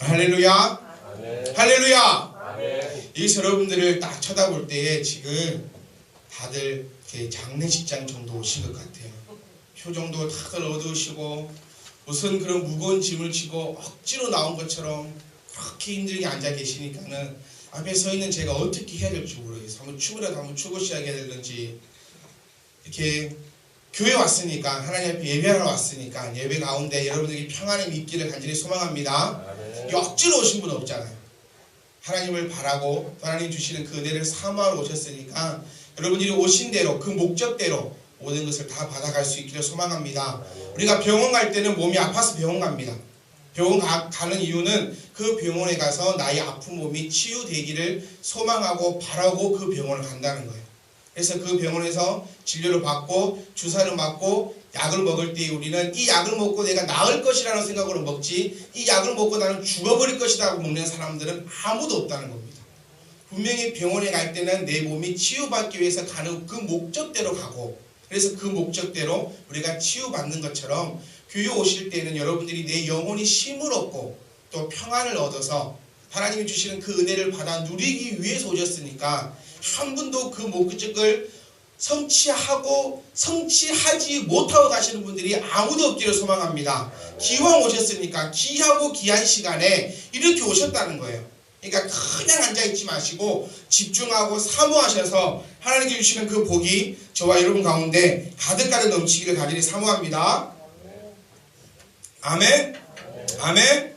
할렐루야. 아멘. 할렐루야. 아멘. 이 여러분들을 딱 쳐다볼 때에 지금 다들 장례식장 정도 오신 것 같아요. 표정도 다들 어두우시고 무슨 그런 무거운 짐을 지고 억지로 나온 것처럼 그렇게 힘들게 앉아 계시니까는 앞에 서 있는 제가 어떻게 해야 될지 모르겠어요. 한번 춤이라도 한번 추고 시작해야 되는지. 이렇게 교회 왔으니까, 하나님 앞에 예배하러 왔으니까 예배 가운데 여러분들이 평안을 있기를 간절히 소망합니다. 아멘. 억지로 오신 분 없잖아요. 하나님을 바라고 하나님 주시는 그 은혜를 사모하러 오셨으니까 여러분들이 오신 대로 그 목적대로 모든 것을 다 받아갈 수 있기를 소망합니다. 우리가 병원 갈 때는 몸이 아파서 병원 갑니다. 병원 가는 이유는 그 병원에 가서 나의 아픈 몸이 치유되기를 소망하고 바라고 그 병원을 간다는 거예요. 그래서 그 병원에서 진료를 받고 주사를 맞고 약을 먹을 때 우리는 이 약을 먹고 내가 나을 것이라는 생각으로 먹지, 이 약을 먹고 나는 죽어버릴 것이다 하고 먹는 사람들은 아무도 없다는 겁니다. 분명히 병원에 갈 때는 내 몸이 치유받기 위해서 가는 그 목적대로 가고, 그래서 그 목적대로 우리가 치유받는 것처럼 교회 오실 때는 여러분들이 내 영혼이 쉼을 얻고 또 평안을 얻어서 하나님이 주시는 그 은혜를 받아 누리기 위해서 오셨으니까 한 분도 그 목적을 성취하지 못하고 가시는 분들이 아무도 없기를 소망합니다. 기왕 오셨으니까 귀하고 귀한 시간에 이렇게 오셨다는 거예요. 그러니까 그냥 앉아있지 마시고 집중하고 사모하셔서 하나님께 주시는 그 복이 저와 여러분 가운데 가득가득 넘치기를 간절히 사모합니다. 아멘. 아멘.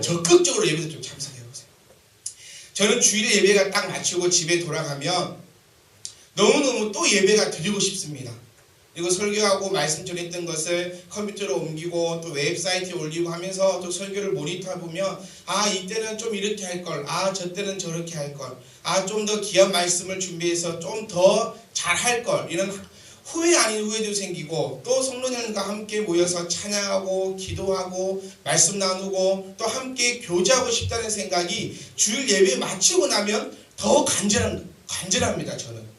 적극적으로 예배도 좀 참석해보세요. 저는 주일에 예배가 딱 마치고 집에 돌아가면 너무너무 또 예배가 드리고 싶습니다. 그리고 설교하고 말씀 전했던 것을 컴퓨터로 옮기고 또 웹사이트에 올리고 하면서 또 설교를 모니터해 보면 이때는 좀 이렇게 할걸, 저 때는 저렇게 할걸, 좀 더 귀한 말씀을 준비해서 좀 더 잘할걸, 이런 후회 아닌 후회도 생기고, 또 성도님과 함께 모여서 찬양하고 기도하고 말씀 나누고 또 함께 교제하고 싶다는 생각이 주일 예배 마치고 나면 더 간절합니다. 저는.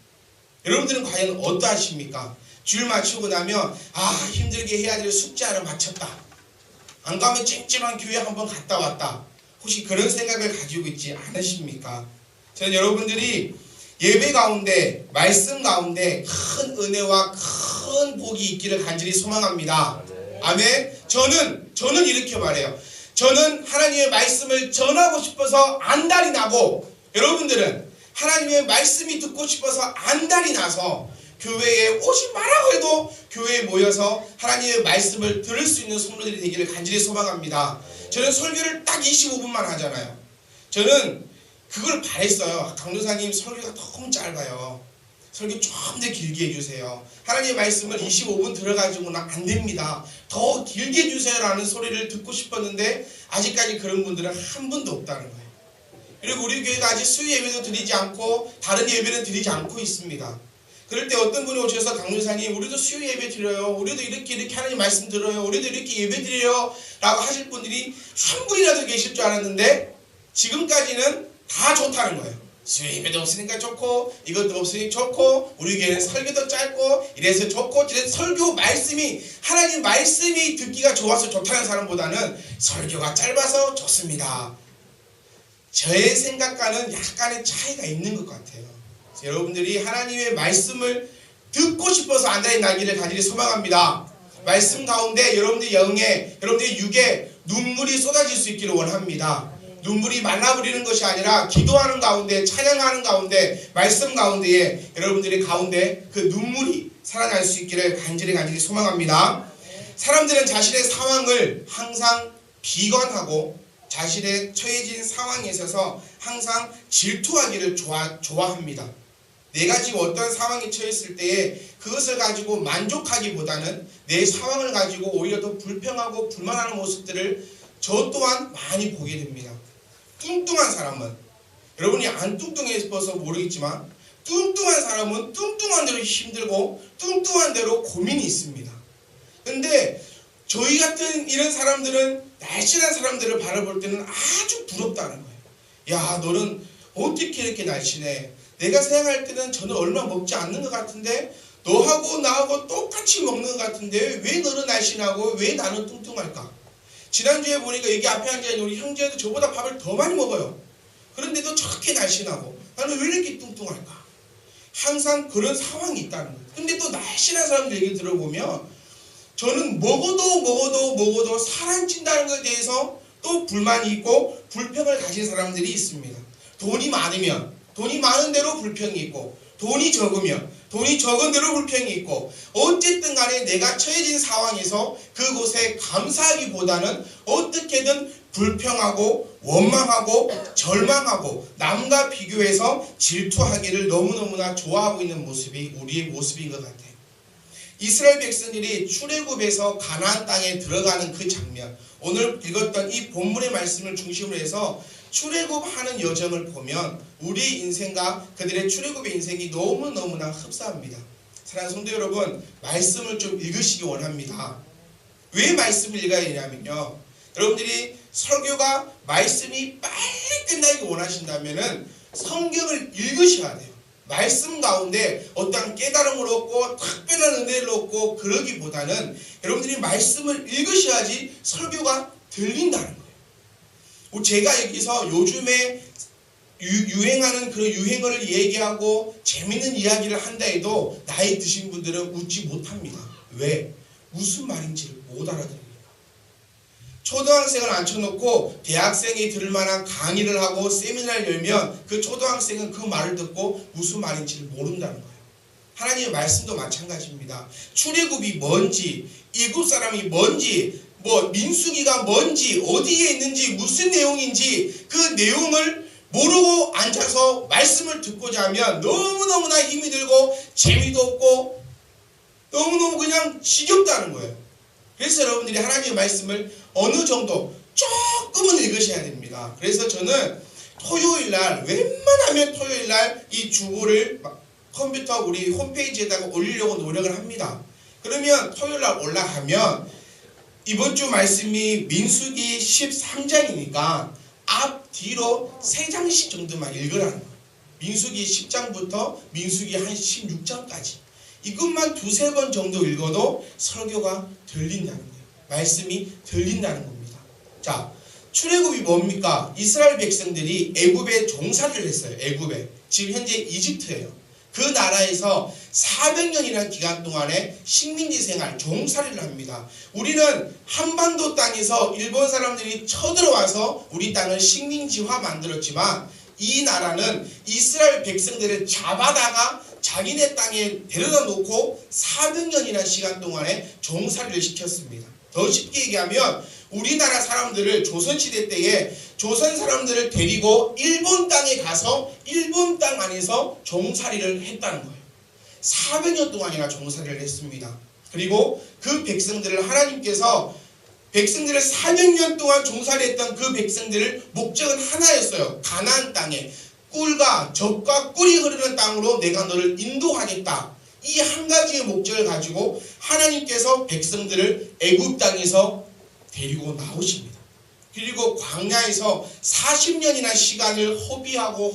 여러분들은 과연 어떠하십니까? 주일 마치고 나면 힘들게 해야 될 숙제 하나 마쳤다, 안 가면 찜찜한 교회 한번 갔다 왔다, 혹시 그런 생각을 가지고 있지 않으십니까? 저는 여러분들이 예배 가운데 말씀 가운데 큰 은혜와 큰 복이 있기를 간절히 소망합니다. 아멘. 저는 이렇게 말해요. 저는 하나님의 말씀을 전하고 싶어서 안달이 나고, 여러분들은 하나님의 말씀이 듣고 싶어서 안달이 나서 교회에 오지 말라고 해도 교회에 모여서 하나님의 말씀을 들을 수 있는 성도들이 되기를 간절히 소망합니다. 저는 설교를 딱 25분만 하잖아요. 저는 그걸 바랬어요. 강도사님 설교가 너무 짧아요. 설교 좀 더 길게 해주세요. 하나님의 말씀을 25분 들어가지고는 안 됩니다. 더 길게 해주세요 라는 소리를 듣고 싶었는데 아직까지 그런 분들은 한 분도 없다는 거예요. 그리고 우리 교회가 아직 수요 예배도 드리지 않고 다른 예배는 드리지 않고 있습니다. 그럴 때 어떤 분이 오셔서 강도사님 우리도 수요 예배 드려요, 우리도 이렇게 하나님 말씀 들어요, 우리도 이렇게 예배 드려요 라고 하실 분들이 한 분이라도 계실 줄 알았는데 지금까지는 다 좋다는 거예요. 수요 예배도 없으니까 좋고 이것도 없으니 좋고 우리 교회는 설교도 짧고 이래서 좋고, 설교 말씀이 하나님 말씀이 듣기가 좋아서 좋다는 사람보다는 설교가 짧아서 좋습니다. 저의 생각과는 약간의 차이가 있는 것 같아요. 여러분들이 하나님의 말씀을 듣고 싶어서 안달이 나기를 간절히 소망합니다. 말씀 가운데 여러분들의 영에, 여러분들의 육에 눈물이 쏟아질 수 있기를 원합니다. 눈물이 말라버리는 것이 아니라 기도하는 가운데, 찬양하는 가운데, 말씀 가운데에 여러분들의 가운데 그 눈물이 살아날 수 있기를 간절히 소망합니다. 사람들은 자신의 상황을 항상 비관하고 자신의 처해진 상황에 있어서 항상 질투하기를 좋아합니다. 내가 지금 어떤 상황에 처했을 때에 그것을 가지고 만족하기보다는 내 상황을 가지고 오히려 더 불평하고 불만하는 모습들을 저 또한 많이 보게 됩니다. 뚱뚱한 사람은, 여러분이 안 뚱뚱해서 모르겠지만 뚱뚱한 사람은 뚱뚱한 대로 힘들고 뚱뚱한 대로 고민이 있습니다. 근데 저희 같은 이런 사람들은 날씬한 사람들을 바라볼 때는 아주 부럽다는 거예요. 야, 너는 어떻게 이렇게 날씬해? 내가 생각할 때는 저는 얼마 먹지 않는 것 같은데 너하고 나하고 똑같이 먹는 것 같은데 왜 너는 날씬하고 왜 나는 뚱뚱할까? 지난주에 보니까 여기 앞에 앉아있는 우리 형제도 저보다 밥을 더 많이 먹어요. 그런데도 저렇게 날씬하고 나는 왜 이렇게 뚱뚱할까? 항상 그런 상황이 있다는 거예요. 근데 또 날씬한 사람들 얘기 들어보면 저는 먹어도 살 안 찐다는 것에 대해서 또 불만이 있고 불평을 가진 사람들이 있습니다. 돈이 많은 대로 불평이 있고, 돈이 적은 대로 불평이 있고, 어쨌든 간에 내가 처해진 상황에서 그곳에 감사하기보다는 어떻게든 불평하고 원망하고 절망하고 남과 비교해서 질투하기를 너무너무나 좋아하고 있는 모습이 우리의 모습인 것 같아요. 이스라엘 백성들이 출애굽에서 가나안 땅에 들어가는 그 장면, 오늘 읽었던 이 본문의 말씀을 중심으로 해서 출애굽하는 여정을 보면 우리 인생과 그들의 출애굽의 인생이 너무너무나 흡사합니다. 사랑하는 성도 여러분, 말씀을 좀 읽으시기 원합니다. 왜 말씀을 읽어야 되냐면요, 여러분들이 설교가 말씀이 빨리 끝나기 원하신다면 성경을 읽으셔야 돼요. 말씀 가운데 어떤 깨달음을 얻고 특별한 은혜를 얻고 그러기보다는 여러분들이 말씀을 읽으셔야지 설교가 들린다는 거예요. 제가 여기서 요즘에 유행하는 그런 유행어를 얘기하고 재밌는 이야기를 한다 해도 나이 드신 분들은 웃지 못합니다. 왜? 무슨 말인지를 못 알아들으니까. 초등학생을 앉혀놓고 대학생이 들을 만한 강의를 하고 세미나를 열면 그 초등학생은 그 말을 듣고 무슨 말인지를 모른다는 거예요. 하나님의 말씀도 마찬가지입니다. 출애굽이 뭔지, 이굽 사람이 뭔지, 민수기가 뭔지, 어디에 있는지, 무슨 내용인지 그 내용을 모르고 앉아서 말씀을 듣고자 하면 너무너무나 힘이 들고 재미도 없고 너무너무 그냥 지겹다는 거예요. 그래서 여러분들이 하나님의 말씀을 어느 정도 조금은 읽으셔야 됩니다. 그래서 저는 토요일날, 웬만하면 토요일날 이 주보를 컴퓨터 우리 홈페이지에다가 올리려고 노력을 합니다. 그러면 토요일날 올라가면 이번 주 말씀이 민수기 13장이니까 앞 뒤로 3장씩 정도만 읽으라는 거예요. 민수기 10장부터 민수기 한 16장까지 이것만 2-3번 정도 읽어도 설교가 들린다는 거예요. 말씀이 들린다는 겁니다. 자, 출애굽이 뭡니까? 이스라엘 백성들이 애굽에 종살이를 했어요. 애굽에. 지금 현재 이집트예요. 그 나라에서 400년이라는 기간 동안에 식민지 생활, 종살이를 합니다. 우리는 한반도 땅에서 일본 사람들이 쳐들어와서 우리 땅을 식민지화 만들었지만 이 나라는 이스라엘 백성들을 잡아다가 자기네 땅에 데려다 놓고 400년이라는 시간 동안에 종살이를 시켰습니다. 더 쉽게 얘기하면 우리나라 사람들을 조선시대 때에 조선 사람들을 데리고 일본 땅에 가서 일본 땅 안에서 종살이를 했다는 거예요. 400년 동안이나 종살이를 했습니다. 그리고 그 백성들을 하나님께서 백성들을 400년 동안 종살이했던 그 백성들을 목적은 하나였어요. 가나안 땅에 꿀과 젖과 꿀이 흐르는 땅으로 내가 너를 인도하겠다. 이 한 가지의 목적을 가지고 하나님께서 백성들을 애굽 땅에서 데리고 나오십니다. 그리고 광야에서 40년이나 시간을 소비하고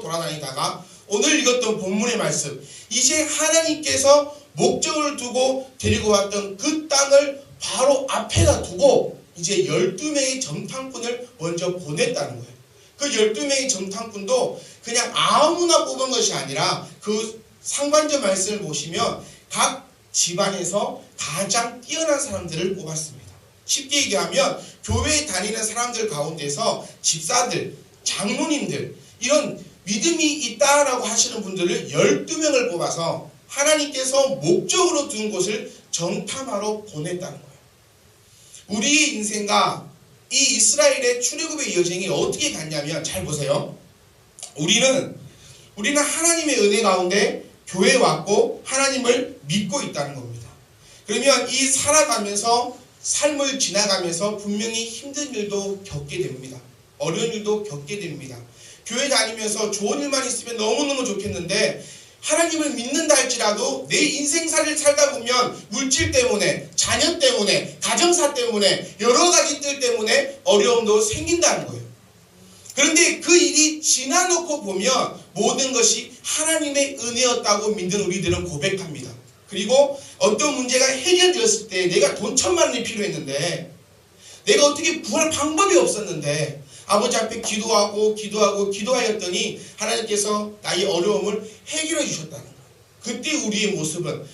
돌아다니다가 오늘 읽었던 본문의 말씀, 이제 하나님께서 목적을 두고 데리고 왔던 그 땅을 바로 앞에다 두고 이제 12명의 정탐꾼을 먼저 보냈다는 거예요. 그 12명의 정탐꾼도 그냥 아무나 뽑은 것이 아니라 그 상반절 말씀을 보시면 각 집안에서 가장 뛰어난 사람들을 뽑았습니다. 쉽게 얘기하면 교회에 다니는 사람들 가운데서 집사들, 장로님들, 이런 믿음이 있다라고 하시는 분들을 12명을 뽑아서 하나님께서 목적으로 둔 곳을 정탐하러 보냈다는 거예요. 우리의 인생과 이 이스라엘의 출애굽의 여정이 어떻게 갔냐면, 잘 보세요. 우리는 하나님의 은혜 가운데 교회에 왔고 하나님을 믿고 있다는 겁니다. 그러면 이 살아가면서 삶을 지나가면서 분명히 힘든 일도 겪게 됩니다. 어려운 일도 겪게 됩니다. 교회 다니면서 좋은 일만 있으면 너무너무 좋겠는데 하나님을 믿는다 할지라도 내 인생살이를 살다 보면 물질 때문에, 자녀 때문에, 가정사 때문에, 여러 가지 들 때문에 어려움도 생긴다는 거예요. 그런데 그 일이 지나놓고 보면 모든 것이 하나님의 은혜였다고 믿는 우리들은 고백합니다. 그리고 어떤 문제가 해결되었을 때 내가 돈 1,000만 원이 필요했는데 내가 어떻게 구할 방법이 없었는데 아버지 앞에 기도하였더니 하나님께서 나의 어려움을 해결해 주셨다는 거예요. 그때 우리의 모습은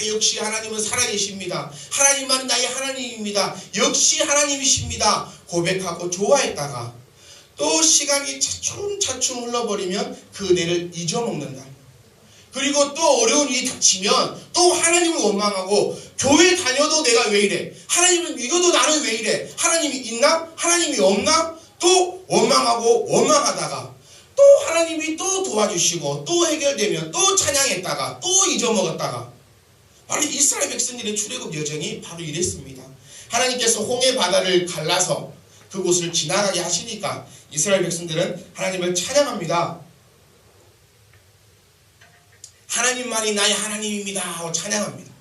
역시 하나님은 살아계십니다. 하나님만 나의 하나님입니다. 역시 하나님이십니다. 고백하고 좋아했다가 또 시간이 차츰차츰 흘러버리면 그 은혜를 잊어먹는다. 그리고 또 어려운 일이 닥치면 또 하나님을 원망하고 교회 다녀도 내가 왜 이래? 하나님을 믿어도 나는 왜 이래? 하나님이 있나? 하나님이 없나? 또 원망하다가 또 하나님이 또 도와주시고 또 해결되면 또 찬양했다가 또 잊어먹었다가 바로 이스라엘 백성들의 출애굽 여정이 바로 이랬습니다. 하나님께서 홍해 바다를 갈라서 그곳을 지나가게 하시니까 이스라엘 백성들은 하나님을 찬양합니다. 하나님만이 나의 하나님입니다 하고 찬양합니다.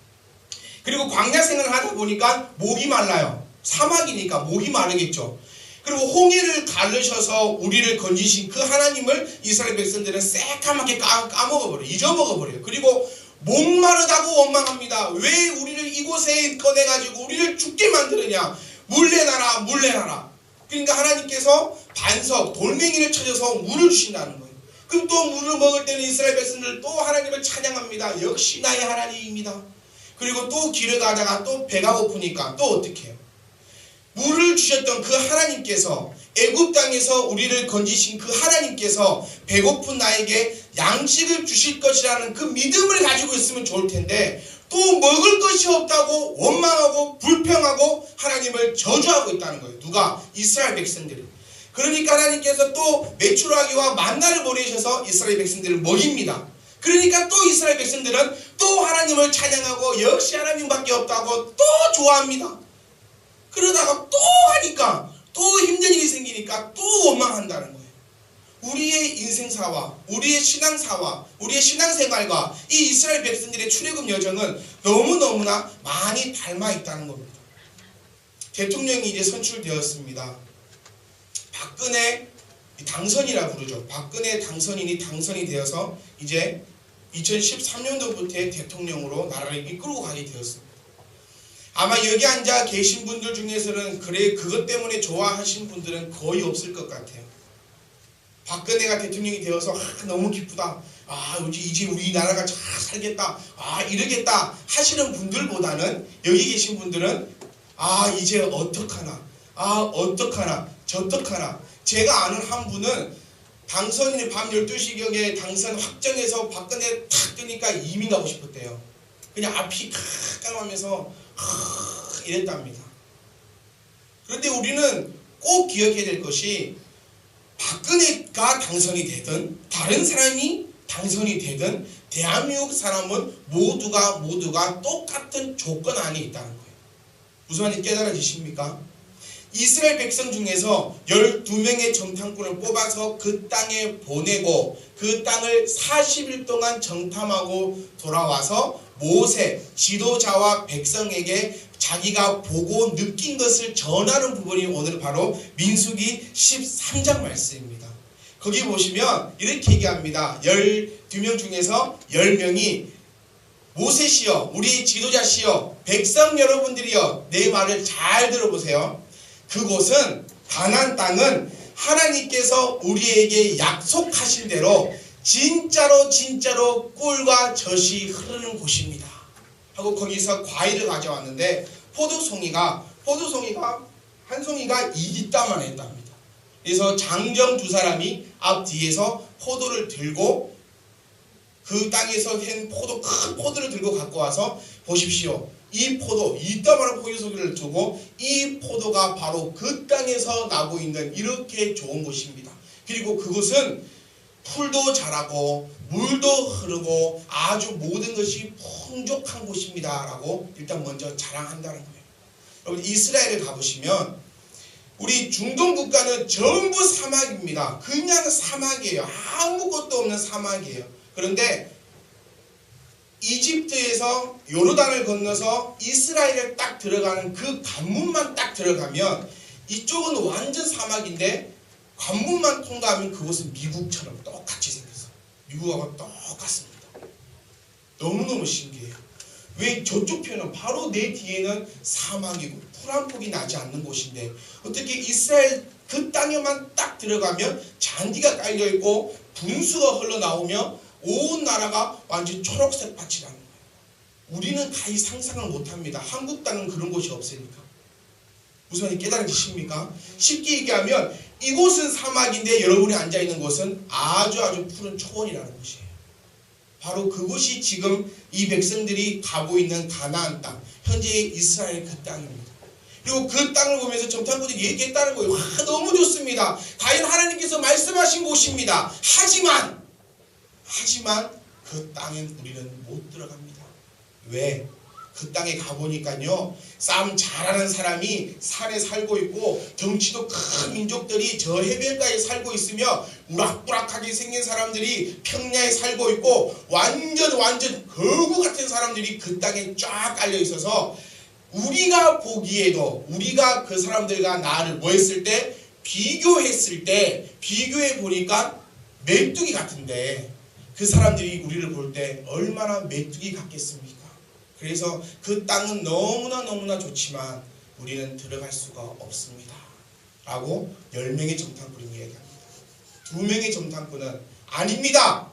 그리고 광야 생활을 하다 보니까 목이 말라요. 사막이니까 목이 마르겠죠. 그리고 홍해를 가르셔서 우리를 건지신 그 하나님을 이스라엘 백성들은 새까맣게 까먹어버려요. 잊어먹어버려요. 그리고 목마르다고 원망합니다. 왜 우리를 이곳에 꺼내가지고 우리를 죽게 만드느냐. 물레나라 물레나라. 그러니까 하나님께서 반석 돌멩이를 쳐줘서 물을 주신다는 거예요. 그럼 또 물을 먹을 때는 이스라엘 백성들 또 하나님을 찬양합니다. 역시 나의 하나님입니다. 그리고 또 길을 가다가 또 배가 고프니까 또 어떻게 해요? 물을 주셨던 그 하나님께서 애굽 땅에서 우리를 건지신 그 하나님께서 배고픈 나에게 양식을 주실 것이라는 그 믿음을 가지고 있으면 좋을 텐데 또 먹을 것이 없다고 원망하고 불평하고 하나님을 저주하고 있다는 거예요. 누가? 이스라엘 백성들이. 그러니까 하나님께서 또 메추라기와 만나를 보내셔서 이스라엘 백성들을 먹입니다. 그러니까 또 이스라엘 백성들은 또 하나님을 찬양하고 역시 하나님밖에 없다고 또 좋아합니다. 그러다가 또 하니까 또 힘든 일이 생기니까 또 원망한다는 거예요. 우리의 인생사와 우리의 신앙사와 우리의 신앙생활과 이 이스라엘 백성들의 출애굽 여정은 너무너무나 많이 닮아 있다는 겁니다. 대통령이 이제 선출되었습니다. 박근혜 당선이라고 부르죠. 박근혜 당선인이 당선이 되어서 이제 2013년도부터의 대통령으로 나라를 이끌고 가게 되었습니다. 아마 여기 앉아 계신 분들 중에서는 그것 때문에 좋아하신 분들은 거의 없을 것 같아요. 박근혜가 대통령이 되어서 너무 기쁘다. 이제 우리나라가 잘 살겠다. 이러겠다 하시는 분들보다는 여기 계신 분들은 이제 어떡하나. 저떡하나. 제가 아는 한 분은 당선인이 밤 12시경에 당선 확정해서 박근혜 탁 뜨니까 이민 가고 싶었대요. 그냥 앞이 깜깜하면서 이랬답니다. 그런데 우리는 꼭 기억해야 될 것이 박근혜가 당선이 되든 다른 사람이 당선이 되든 대한민국 사람은 모두가 똑같은 조건 안에 있다는 거예요. 무슨 말인지 깨달아지십니까? 이스라엘 백성 중에서 12명의 정탐꾼을 뽑아서 그 땅에 보내고 그 땅을 40일 동안 정탐하고 돌아와서 모세 지도자와 백성에게 자기가 보고 느낀 것을 전하는 부분이 오늘 바로 민수기 13장 말씀입니다. 거기 보시면 이렇게 얘기합니다. 12명 중에서 10명이 모세시여 우리 지도자시여 백성 여러분들이여 내 말을 잘 들어보세요. 그곳은 가나안 땅은 하나님께서 우리에게 약속하신 대로 진짜로 꿀과 젖이 흐르는 곳입니다. 하고 거기서 과일을 가져왔는데 포도송이가 한 송이가 2뒷담만 했답니다. 그래서 장정 두 사람이 앞뒤에서 포도를 들고 그 땅에서 한 큰 포도를 들고 갖고 와서 보십시오. 이 포도, 이따만한 포도송이를 두고 이 포도가 바로 그 땅에서 나고 있는 이렇게 좋은 곳입니다. 그리고 그곳은 풀도 자라고 물도 흐르고 아주 모든 것이 풍족한 곳입니다. 라고 일단 먼저 자랑한다는 거예요. 여러분 이스라엘을 가보시면 우리 중동 국가는 전부 사막입니다. 그냥 사막이에요. 아무것도 없는 사막이에요. 그런데 이집트에서 요르단을 건너서 이스라엘에 딱 들어가는 그 관문만 딱 들어가면 이쪽은 완전 사막인데 관문만 통과하면 그곳은 미국처럼 똑같이 생겼어요. 미국하고 똑같습니다. 너무너무 신기해요. 왜 저쪽 편은 바로 내 뒤에는 사막이고 풀 한 폭이 나지 않는 곳인데 어떻게 이스라엘 그 땅에만 딱 들어가면 잔디가 깔려있고 분수가 흘러나오며 온 나라가 완전 초록색 밭이라는 거예요. 우리는 가히 상상을 못합니다. 한국 땅은 그런 곳이 없으니까. 무슨 깨달으십니까? 쉽게 얘기하면 이곳은 사막인데 여러분이 앉아있는 곳은 아주 푸른 초원이라는 곳이에요. 바로 그곳이 지금 이 백성들이 가고 있는 가나안 땅, 현재의 이스라엘 그 땅입니다. 그리고 그 땅을 보면서 정탐꾼이 얘기했다는 거예요. 와, 너무 좋습니다. 과연 하나님께서 말씀하신 곳입니다. 하지만 그 땅엔 우리는 못 들어갑니다. 왜? 그 땅에 가보니까요, 싸움 잘하는 사람이 산에 살고 있고 덩치도 큰 민족들이 저 해변가에 살고 있으며 우락부락하게 생긴 사람들이 평야에 살고 있고 완전 거구 같은 사람들이 그 땅에 쫙 깔려 있어서 우리가 보기에도 우리가 그 사람들과 나를 뭐 했을 때 비교해 보니까 메뚜기 같은데 그 사람들이 우리를 볼 때 얼마나 메뚜기 같겠습니까? 그래서 그 땅은 너무나 좋지만 우리는 들어갈 수가 없습니다. 라고 10명의 정탐꾼이 이야기합니다. 2명의 정탐꾼은 아닙니다.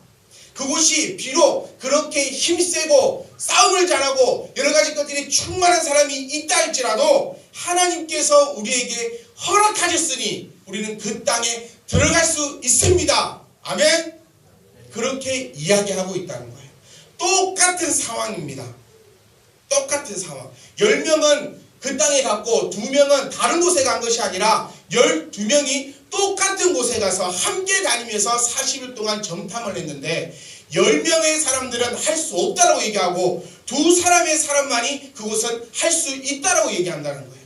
그곳이 비록 그렇게 힘세고 싸움을 잘하고 여러가지 것들이 충만한 사람이 있다 할지라도 하나님께서 우리에게 허락하셨으니 우리는 그 땅에 들어갈 수 있습니다. 아멘? 그렇게 이야기하고 있다는 거예요. 똑같은 상황입니다. 똑같은 상황. 10명은 그 땅에 갔고 2명은 다른 곳에 간 것이 아니라 12명이 똑같은 곳에 가서 함께 다니면서 40일 동안 정탐을 했는데 10명의 사람들은 할 수 없다라고 얘기하고 2사람의 사람만이 그곳은 할 수 있다라고 얘기한다는 거예요.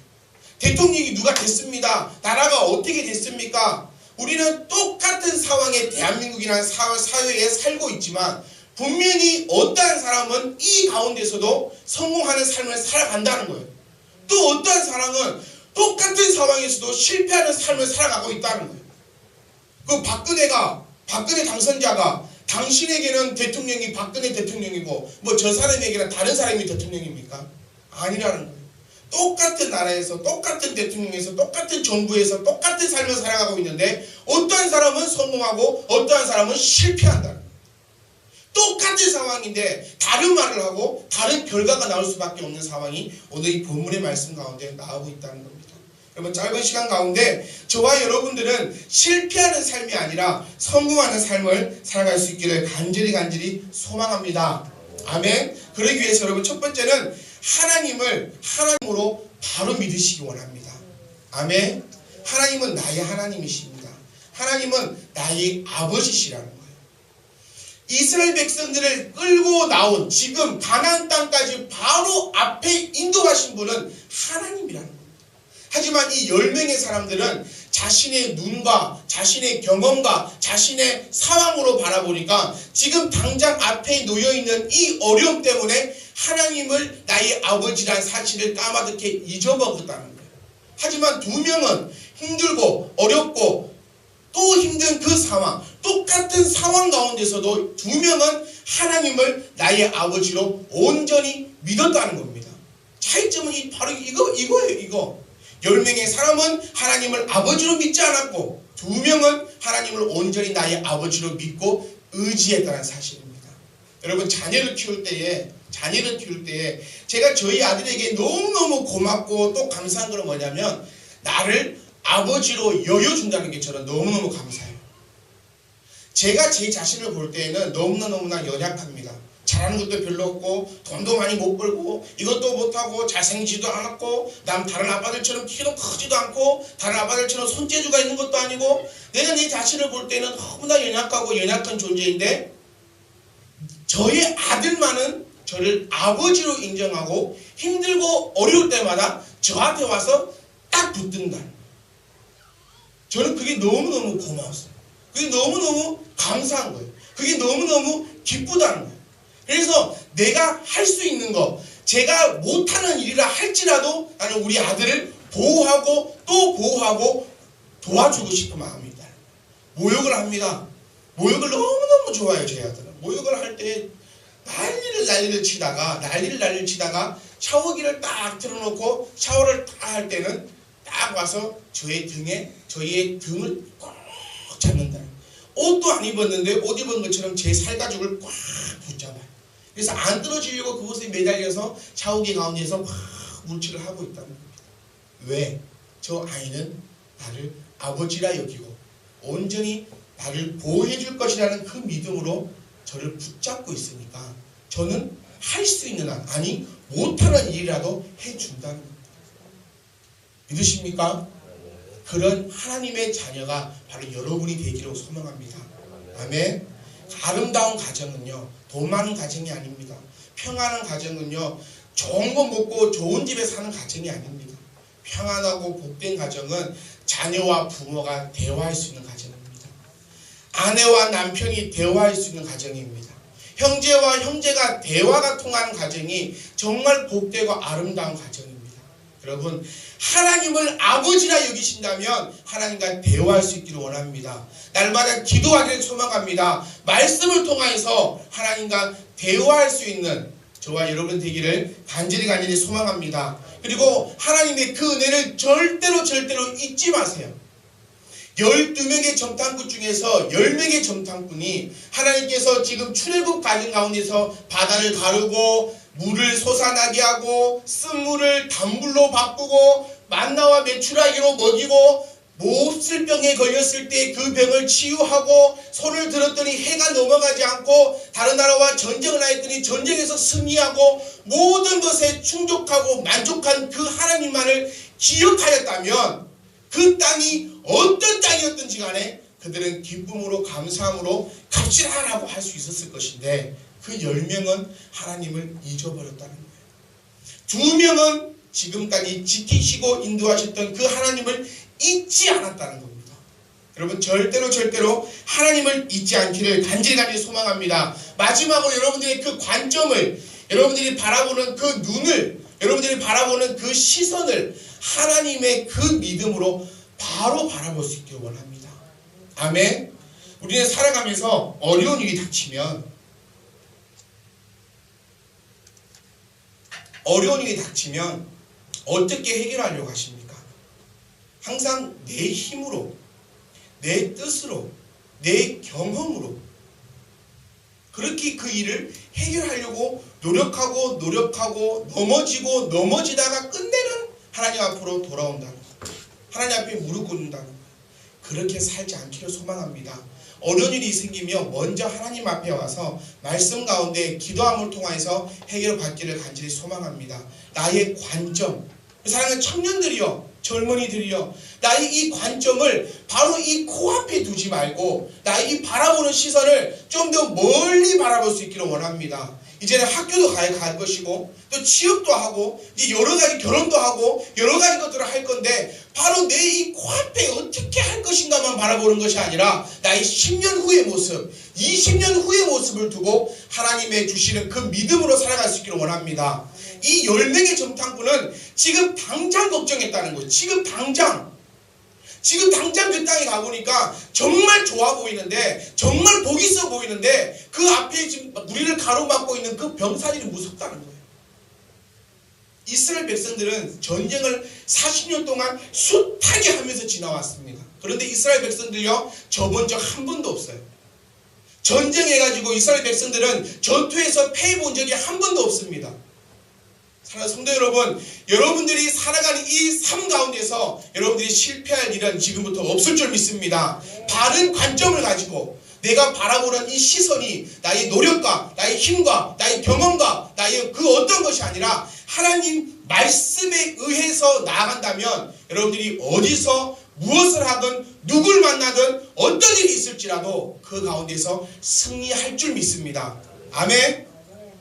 대통령이 누가 됐습니다. 나라가 어떻게 됐습니까? 우리는 똑같은 상황에 대한민국이라는 사회에 살고 있지만 분명히 어떠한 사람은 이 가운데서도 성공하는 삶을 살아간다는 거예요. 또 어떠한 사람은 똑같은 상황에서도 실패하는 삶을 살아가고 있다는 거예요. 그 박근혜 당선자가 당신에게는 대통령이 박근혜 대통령이고 뭐 저 사람에게는 다른 사람이 대통령입니까? 아니라는 거예요. 똑같은 나라에서 똑같은 대통령에서 똑같은 정부에서 똑같은 삶을 살아가고 있는데 어떠한 사람은 성공하고 어떠한 사람은 실패한다는 거예요. 똑같은 상황인데 다른 말을 하고 다른 결과가 나올 수밖에 없는 상황이 오늘 이 본문의 말씀 가운데 나오고 있다는 겁니다. 여러분, 짧은 시간 가운데 저와 여러분들은 실패하는 삶이 아니라 성공하는 삶을 살아갈 수 있기를 간절히 소망합니다. 아멘. 그러기 위해서 여러분, 첫 번째는 하나님을 하나님으로 바로 믿으시기 원합니다. 아멘. 하나님은 나의 하나님이십니다. 하나님은 나의 아버지시라는 거예요. 이스라엘 백성들을 끌고 나온 지금 가나안 땅까지 바로 앞에 인도하신 분은 하나님이라는 겁니다. 하지만 이 10명의 사람들은 자신의 눈과 자신의 경험과 자신의 상황으로 바라보니까 지금 당장 앞에 놓여있는 이 어려움 때문에 하나님을 나의 아버지란 사실을 까마득히 잊어먹었다는 거예요. 하지만 2명은 힘들고 어렵고 또 힘든 그 상황, 똑같은 상황 가운데서도 2명은 하나님을 나의 아버지로 온전히 믿었다는 겁니다. 차이점은 바로 이거예요. 10명의 사람은 하나님을 아버지로 믿지 않았고 2명은 하나님을 온전히 나의 아버지로 믿고 의지했다는 사실입니다. 여러분, 자녀를 키울 때에 제가 저희 아들에게 너무너무 고맙고 또 감사한 건 뭐냐면 나를 아버지로 여겨준다는 게 저는 너무너무 감사해요. 제가 제 자신을 볼 때에는 너무나 연약합니다. 잘하는 것도 별로 없고 돈도 많이 못 벌고 이것도 못하고 잘생기지도 않았고 다른 아빠들처럼 키도 크지도 않고 다른 아빠들처럼 손재주가 있는 것도 아니고 내가 내 자신을 볼 때는 너무나 연약하고 연약한 존재인데 저의 아들만은 저를 아버지로 인정하고 힘들고 어려울 때마다 저한테 와서 딱 붙든다. 저는 그게 너무너무 고마웠어요. 그게 너무너무 감사한 거예요. 그게 너무너무 기쁘다는 거예요. 그래서 내가 할 수 있는 거, 제가 못하는 일이라 할지라도 나는 우리 아들을 보호하고 또 보호하고 도와주고 싶은 마음이다. 모욕을 합니다. 모욕을 너무너무 좋아해요. 제 아들은. 모욕을 할 때 난리를 치다가 샤워기를 딱 틀어놓고 샤워를 딱 할 때는 딱 와서 저의 등을 꽉 잡는다. 옷도 안 입었는데 옷 입은 것처럼 제 살가죽을 꽉 붙잡아요. 그래서 안 떨어지려고 그곳에 매달려서 샤워기 가운데서 막 물질을 하고 있다는 겁니다. 왜? 저 아이는 나를 아버지라 여기고 온전히 나를 보호해 줄 것이라는 그 믿음으로 저를 붙잡고 있으니까 저는 할 수 있는 한, 아니 못하는 일이라도 해준다는 겁니다. 믿으십니까? 그런 하나님의 자녀가 바로 여러분이 되기를 소망합니다. 아멘. 아름다운 가정은요, 돈 많은 가정이 아닙니다. 평안한 가정은요, 좋은 거 먹고 좋은 집에 사는 가정이 아닙니다. 평안하고 복된 가정은 자녀와 부모가 대화할 수 있는 가정입니다. 아내와 남편이 대화할 수 있는 가정입니다. 형제와 형제가 대화가 통하는 가정이 정말 복되고 아름다운 가정입니다. 여러분, 하나님을 아버지라 여기신다면 하나님과 대화할 수 있기를 원합니다. 날마다 기도하기를 소망합니다. 말씀을 통해서 하나님과 대화할 수 있는 저와 여러분 되기를 간절히 소망합니다. 그리고 하나님의 그 은혜를 절대로 잊지 마세요. 12명의 점탕꾼 중에서 10명의 점탕꾼이 하나님께서 지금 출애굽 과정 가운데서 바다를 가르고 물을 솟아나게 하고 쓴 물을 단물로 바꾸고 만나와 메추라기로 먹이고 몹쓸병에 걸렸을 때 그 병을 치유하고 손을 들었더니 해가 넘어가지 않고 다른 나라와 전쟁을 하였더니 전쟁에서 승리하고 모든 것에 충족하고 만족한 그 하나님만을 기억하였다면 그 땅이 어떤 땅이었든지 간에 그들은 기쁨으로 감사함으로 갑시다라고 할 수 있었을 것인데 그 10명은 하나님을 잊어버렸다는 거예요. 2명은 지금까지 지키시고 인도하셨던 그 하나님을 잊지 않았다는 겁니다. 여러분 절대로 하나님을 잊지 않기를 간절히 소망합니다. 마지막으로 여러분들의 그 관점을, 여러분들이 바라보는 그 눈을, 여러분들이 바라보는 그 시선을 하나님의 그 믿음으로 바로 바라볼 수 있기를 원합니다. 아멘. 우리는 살아가면서 어려운 일이 닥치면 어떻게 해결하려고 하십니까? 항상 내 힘으로, 내 뜻으로, 내 경험으로 그렇게 그 일을 해결하려고 노력하고 넘어지다가 끝내는 하나님 앞으로 돌아온다는 것, 하나님 앞에 무릎 꿇는다는 것, 그렇게 살지 않기를 소망합니다. 어려운 일이 생기며 먼저 하나님 앞에 와서 말씀 가운데 기도함을 통해서 해결을 받기를 간절히 소망합니다. 나의 관점, 사랑하는 청년들이여, 젊은이들이여, 나의 이 관점을 바로 이 코앞에 두지 말고 나의 이 바라보는 시선을 좀 더 멀리 바라볼 수 있기를 원합니다. 이제는 학교도 갈 것이고 또 취업도 하고 이제 여러 가지 결혼도 하고 여러 가지 것들을 할 건데 바로 내 이 코앞에 어떻게 할 것인가만 바라보는 것이 아니라 나의 10년 후의 모습, 20년 후의 모습을 두고 하나님의 주시는 그 믿음으로 살아갈 수 있기를 원합니다. 이 10명의 점탕꾼은 지금 당장 걱정했다는 거예요. 지금 당장 그 땅에 가보니까 정말 좋아 보이는데, 정말 복이 있어 보이는데 그 앞에 지금 우리를 가로막고 있는 그 병사들이 무섭다는 거예요. 이스라엘 백성들은 전쟁을 40년 동안 숱하게 하면서 지나왔습니다. 그런데 이스라엘 백성들요, 저번 적 한 번도 없어요. 전쟁해가지고 이스라엘 백성들은 전투에서 패해 본 적이 한 번도 없습니다. 사랑하는 성도 여러분, 여러분들이 살아가는 이 삶 가운데서 여러분들이 실패할 일은 지금부터 없을 줄 믿습니다. 바른 관점을 가지고 내가 바라보는 이 시선이 나의 노력과 나의 힘과 나의 경험과 나의 그 어떤 것이 아니라 하나님 말씀에 의해서 나아간다면 여러분들이 어디서 무엇을 하든 누굴 만나든 어떤 일이 있을지라도 그 가운데서 승리할 줄 믿습니다. 아멘.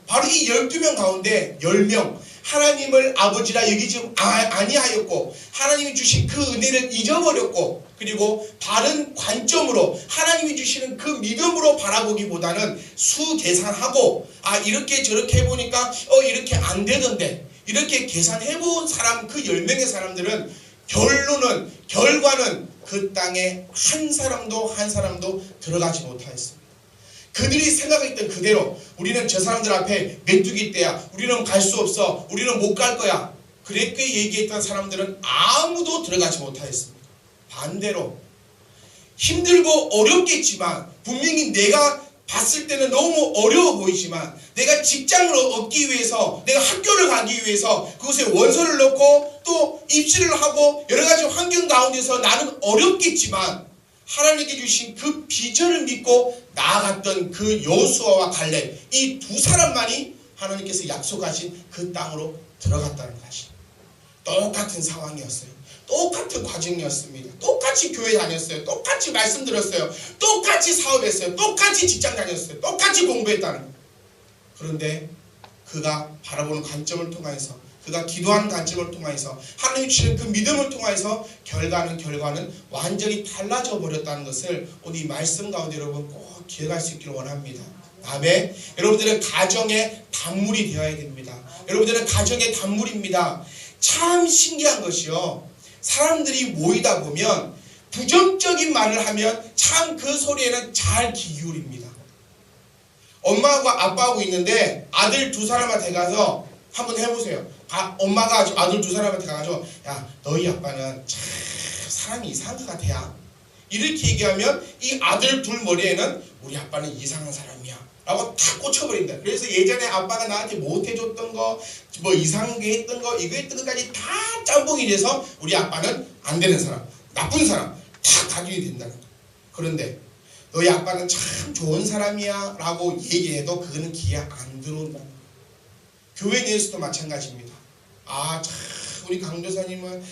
바로 이 12명 가운데 10명 하나님을 아버지라 여기지 아니하였고 하나님이 주신 그 은혜를 잊어버렸고 그리고 바른 관점으로 하나님이 주시는 그 믿음으로 바라보기보다는 수계산하고 이렇게 저렇게 해보니까 이렇게 안 되던데 이렇게 계산해본 사람, 그 10명의 사람들은 결과는 그 땅에 한 사람도 들어가지 못하였습니다. 그들이 생각했던 그대로 우리는 저 사람들 앞에 메뚜기 떼야, 우리는 갈 수 없어, 우리는 못 갈 거야, 그렇게 얘기했던 사람들은 아무도 들어가지 못하였습니다. 반대로 힘들고 어렵겠지만, 분명히 내가 봤을 때는 너무 어려워 보이지만, 내가 직장을 얻기 위해서, 내가 학교를 가기 위해서 그곳에 원서를 넣고 또 입시를 하고 여러 가지 환경 가운데서 나는 어렵겠지만 하나님께 주신 그 비전을 믿고 나아갔던 그 여호수아와 갈렙, 이 두 사람만이 하나님께서 약속하신 그 땅으로 들어갔다는 것이, 똑같은 상황이었어요. 똑같은 과정이었습니다. 똑같이 교회 다녔어요. 똑같이 말씀 들었어요. 똑같이 사업했어요. 똑같이 직장 다녔어요. 똑같이 공부했다는 거예요. 그런데 그가 바라보는 관점을 통해서, 그가 기도하는 관점을 통해서, 하나님이 주시는 그 믿음을 통해서 결과는 완전히 달라져 버렸다는 것을 오늘 이 말씀 가운데 여러분 꼭 기억할 수 있기를 원합니다. 아멘. 여러분들은 가정의 단물이 되어야 됩니다. 여러분들은 가정의 단물입니다. 참 신기한 것이요, 사람들이 모이다 보면 부정적인 말을 하면 참 그 소리에는 잘 귀 기울입니다. 엄마하고 아빠하고 있는데 아들 두 사람한테 가서 한번 해보세요. 엄마가 아들 두 사람한테 가가지고, 야, 너희 아빠는 참 사람이 이상한 것 같아. 이렇게 얘기하면 이 아들 둘 머리에는 우리 아빠는 이상한 사람이야 라고 다 꽂혀버린다. 그래서 예전에 아빠가 나한테 못해줬던 거, 뭐 이상한 게 했던 거, 이거 했던 것까지 다 짬뽕이 돼서 우리 아빠는 안 되는 사람, 나쁜 사람 다 각인이 된다는 거야. 그런데 너희 아빠는 참 좋은 사람이야 라고 얘기해도 그거는 귀에 안 들어온다는 거야. 교회 내에서도 마찬가지입니다. 아, 참 우리 강도사님은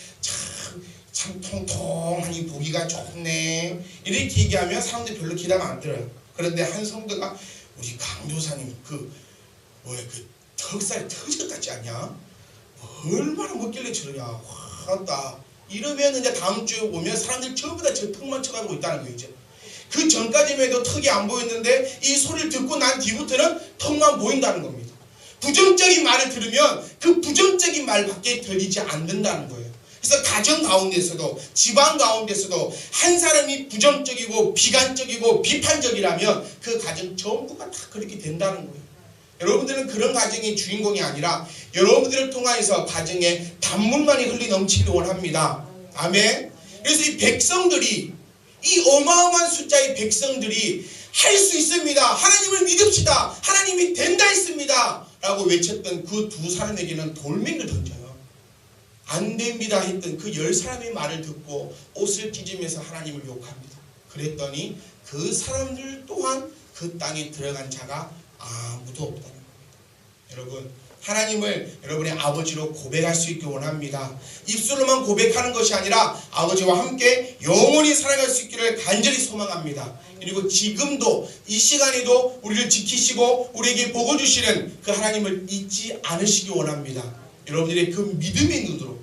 참 통통하니 보기가 좋네, 이렇게 얘기하면 사람들이 별로 기대가 안 들어요. 그런데 한 성도가 우리 강도사님 그 턱살이 터질 것 같지 않냐? 얼마나 먹길래 저러냐, 화났다 이러면 이제 다음 주에 오면 사람들이 전부 다 저 턱만 쳐가지고 있다는 거예요. 이제 그 전까지만 해도 턱이 안 보였는데 이 소리를 듣고 난 뒤부터는 턱만 보인다는 겁니다. 부정적인 말을 들으면 그 부정적인 말밖에 들리지 않는다는 거예요. 그래서 가정 가운데서도, 집안 가운데서도 한 사람이 부정적이고 비관적이고 비판적이라면 그 가정 전부가 다 그렇게 된다는 거예요. 여러분들은 그런 가정의 주인공이 아니라 여러분들을 통하여서 가정에 단물만이 흘리 넘치기를 원합니다. 아멘. 그래서 이 백성들이, 이 어마어마한 숫자의 백성들이 할 수 있습니다, 하나님을 믿읍시다, 하나님이 된다 했습니다 라고 외쳤던 그 두 사람에게는 돌멩이를 던져요. 안 됩니다 했던 그 10사람의 말을 듣고 옷을 찢으면서 하나님을 욕합니다. 그랬더니 그 사람들 또한 그 땅에 들어간 자가 아무도 없다는 겁니다. 여러분, 하나님을 여러분의 아버지로 고백할 수 있길 원합니다. 입술로만 고백하는 것이 아니라 아버지와 함께 영원히 살아갈 수 있기를 간절히 소망합니다. 그리고 지금도 이 시간에도 우리를 지키시고 우리에게 복을 주시는 그 하나님을 잊지 않으시기 원합니다. 여러분들의 그 믿음의 눈으로,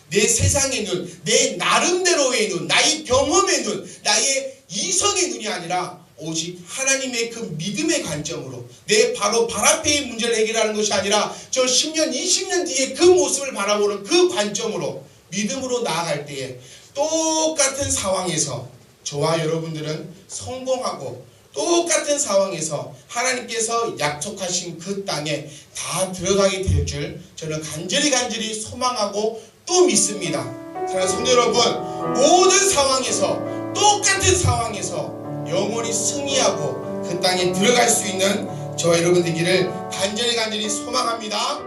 내 세상의 눈, 내 나름대로의 눈, 나의 경험의 눈, 나의 이성의 눈이 아니라 오직 하나님의 그 믿음의 관점으로, 내 바로 발 앞의 문제를 해결하는 것이 아니라 저 10년, 20년 뒤에 그 모습을 바라보는 그 관점으로 믿음으로 나아갈 때에 똑같은 상황에서 저와 여러분들은 성공하고, 똑같은 상황에서 하나님께서 약속하신 그 땅에 다 들어가게 될 줄 저는 간절히 소망하고 또 믿습니다. 사랑하는 성도 여러분, 모든 상황에서, 똑같은 상황에서 영원히 승리하고 그 땅에 들어갈 수 있는 저와 여러분 되기를 간절히 소망합니다.